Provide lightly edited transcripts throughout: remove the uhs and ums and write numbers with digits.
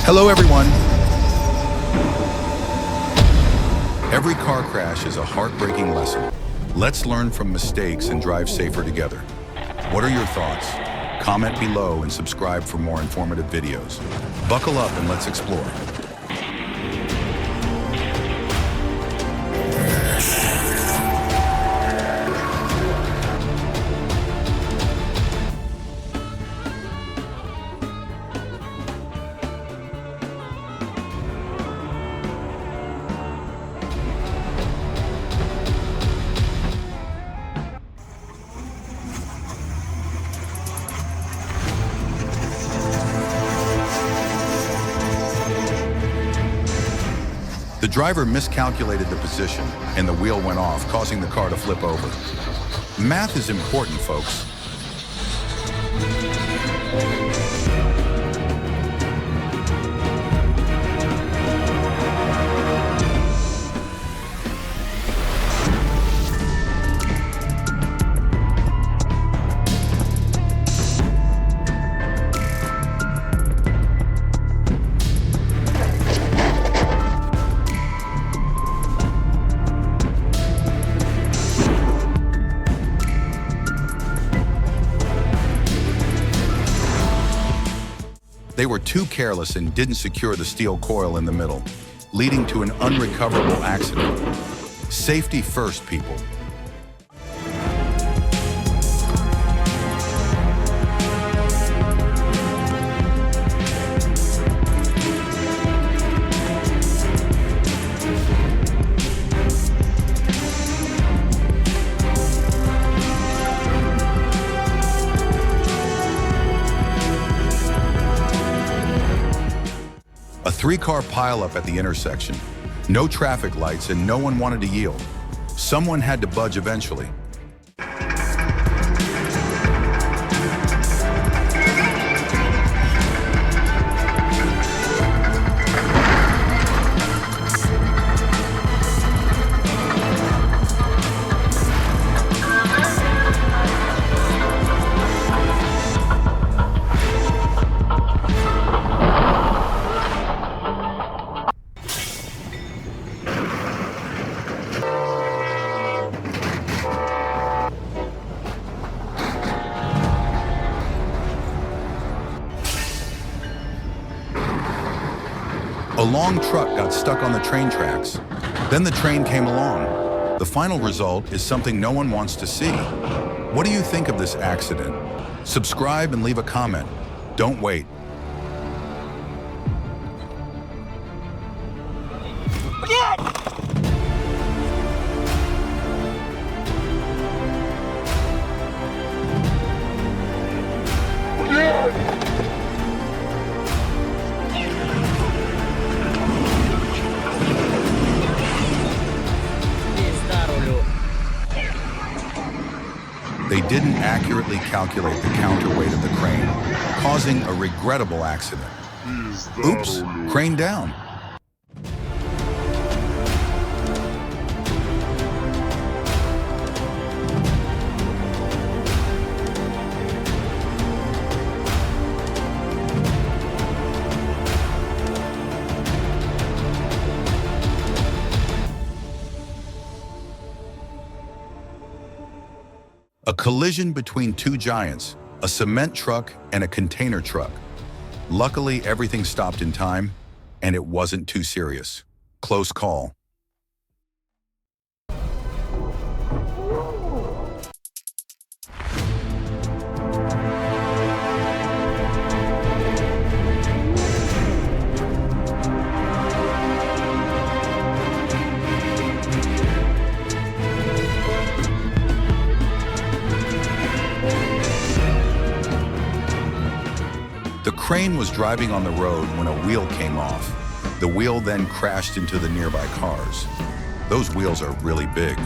Hello, everyone. Every car crash is a heartbreaking lesson. Let's learn from mistakes and drive safer together. What are your thoughts? Comment below and subscribe for more informative videos. Buckle up and let's explore. The driver miscalculated the position and the wheel went off, causing the car to flip over. Math is important, folks. They were too careless and didn't secure the steel coil in the middle, leading to an unrecoverable accident. Safety first, people. A three-car pileup at the intersection. No traffic lights and no one wanted to yield. Someone had to budge eventually. A long truck got stuck on the train tracks. Then the train came along. The final result is something no one wants to see. What do you think of this accident? Subscribe and leave a comment. Don't wait. They didn't accurately calculate the counterweight of the crane, causing a regrettable accident. Oops, crane down. A collision between two giants, a cement truck and a container truck. Luckily, everything stopped in time, and it wasn't too serious. Close call. The crane was driving on the road when a wheel came off. The wheel then crashed into the nearby cars. Those wheels are really big.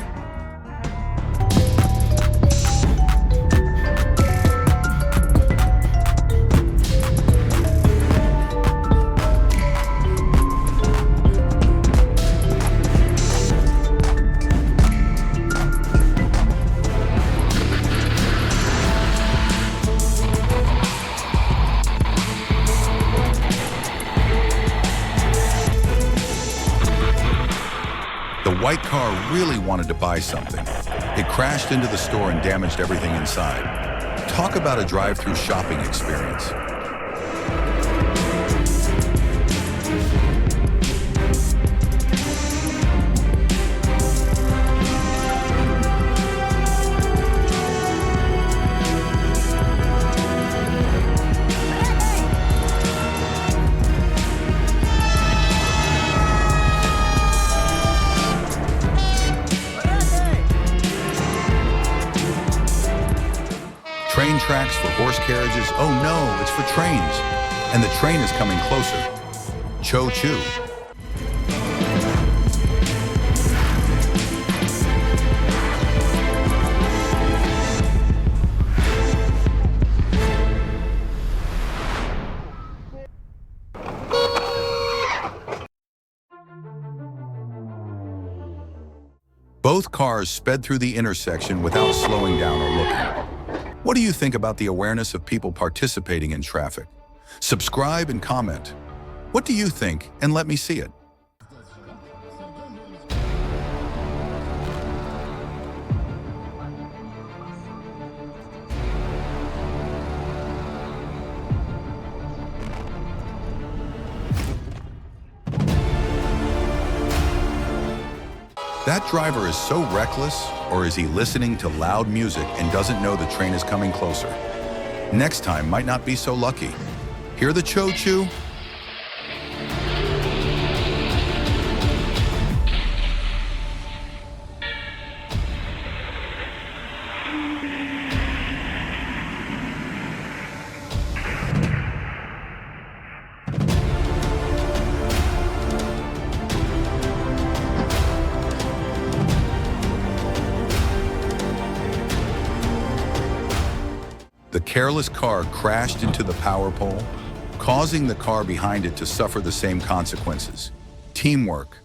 white car really wanted to buy something. It crashed into the store and damaged everything inside. Talk about a drive-through shopping experience. Train tracks for horse carriages. Oh no, it's for trains. And the train is coming closer. Cho-choo. Both cars sped through the intersection without slowing down or looking. What do you think about the awareness of people participating in traffic? Subscribe and comment. What do you think? And let me see it. That driver is so reckless, or is he listening to loud music and doesn't know the train is coming closer? Next time might not be so lucky. Hear the cho-choo? The careless car crashed into the power pole, causing the car behind it to suffer the same consequences. Teamwork.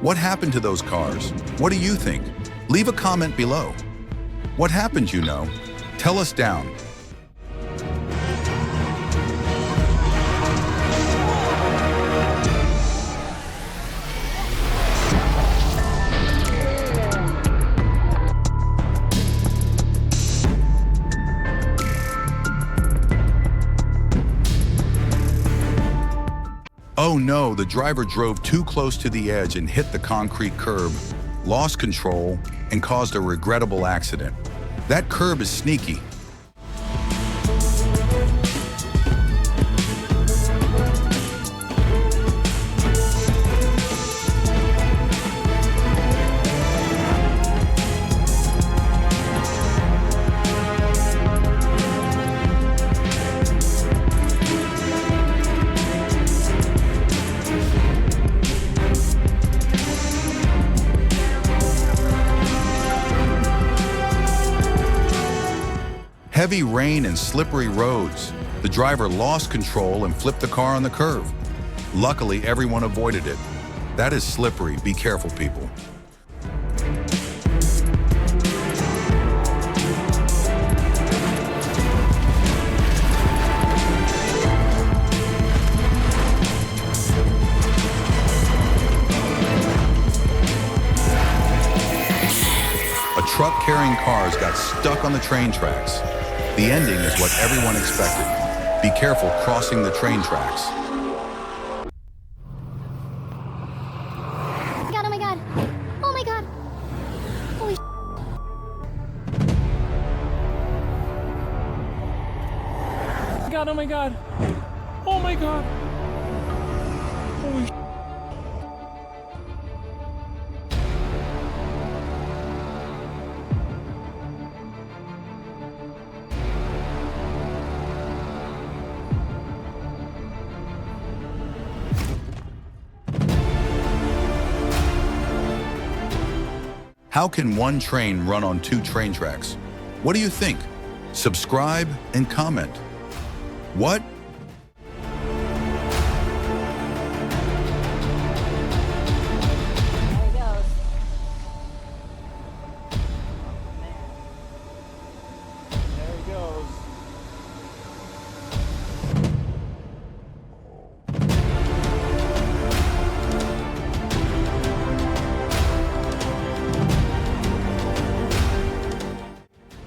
What happened to those cars? What do you think? Leave a comment below. What happened, you know? Tell us down. Oh no, the driver drove too close to the edge and hit the concrete curb, lost control, and caused a regrettable accident. That curb is sneaky. Heavy rain and slippery roads. The driver lost control and flipped the car on the curve. Luckily, everyone avoided it. That is slippery. Be careful, people. A truck carrying cars got stuck on the train tracks. The ending is what everyone expected. Be careful crossing the train tracks. God, oh my god. Oh my god. Holy God, oh my god. Oh my god. Holy How can one train run on two train tracks? What do you think? Subscribe and comment. What? There he goes. There he goes.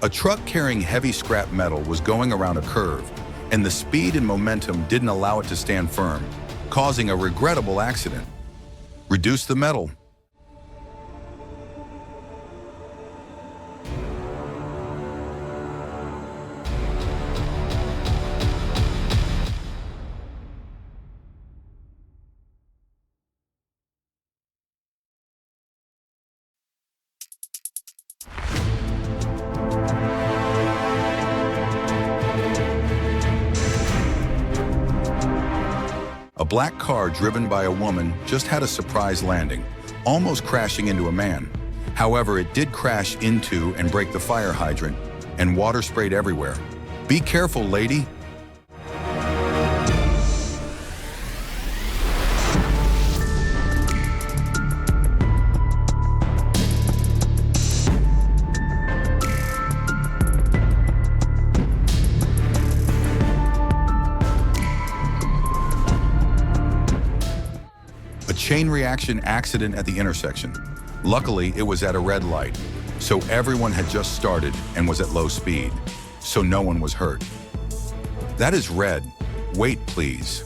A truck carrying heavy scrap metal was going around a curve, and the speed and momentum didn't allow it to stand firm, causing a regrettable accident. Reduce the metal. A black car driven by a woman just had a surprise landing, almost crashing into a man. However, it did crash into and break the fire hydrant, and water sprayed everywhere. Be careful, lady. A chain reaction accident at the intersection. Luckily, it was at a red light, so everyone had just started and was at low speed, so no one was hurt. That is red. Wait, please.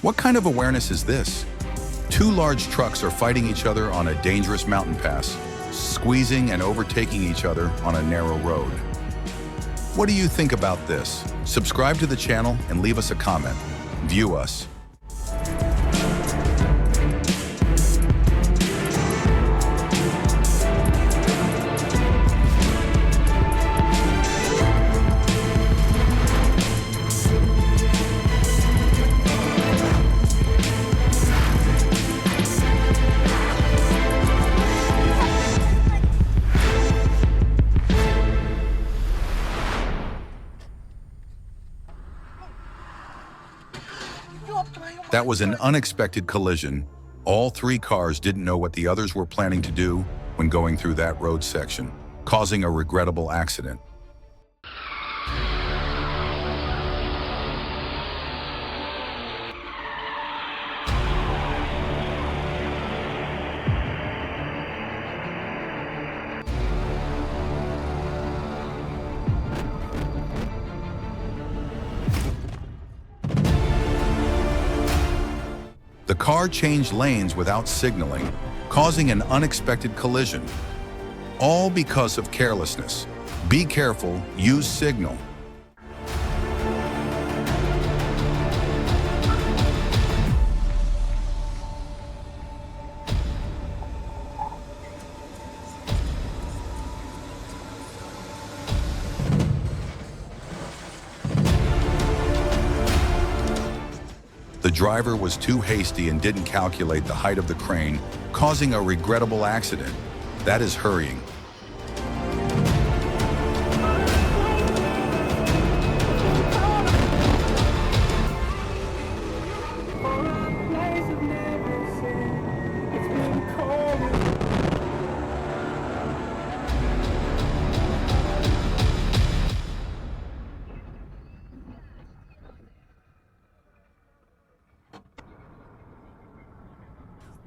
What kind of awareness is this? Two large trucks are fighting each other on a dangerous mountain pass, squeezing and overtaking each other on a narrow road. What do you think about this? Subscribe to the channel and leave us a comment. View us. That was an unexpected collision. All three cars didn't know what the others were planning to do when going through that road section, causing a regrettable accident. The car changed lanes without signaling, causing an unexpected collision. All because of carelessness. Be careful, use signal. The driver was too hasty and didn't calculate the height of the crane, causing a regrettable accident. That is hurrying.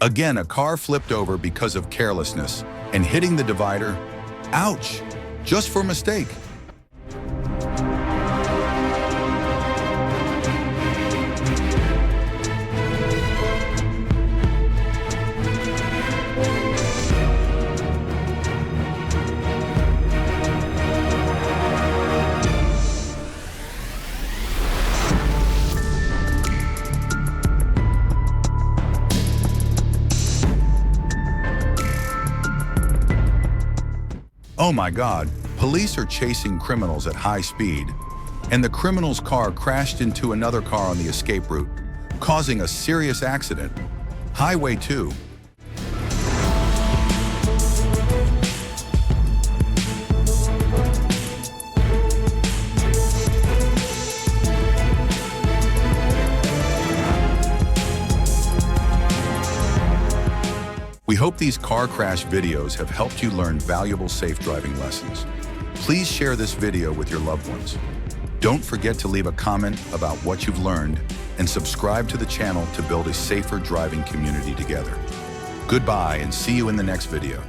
Again, a car flipped over because of carelessness and hitting the divider. Ouch! Just for mistake. Oh my God, police are chasing criminals at high speed, and the criminal's car crashed into another car on the escape route, causing a serious accident. Highway 2. We hope these car crash videos have helped you learn valuable safe driving lessons. Please share this video with your loved ones. Don't forget to leave a comment about what you've learned and subscribe to the channel to build a safer driving community together. Goodbye and see you in the next video.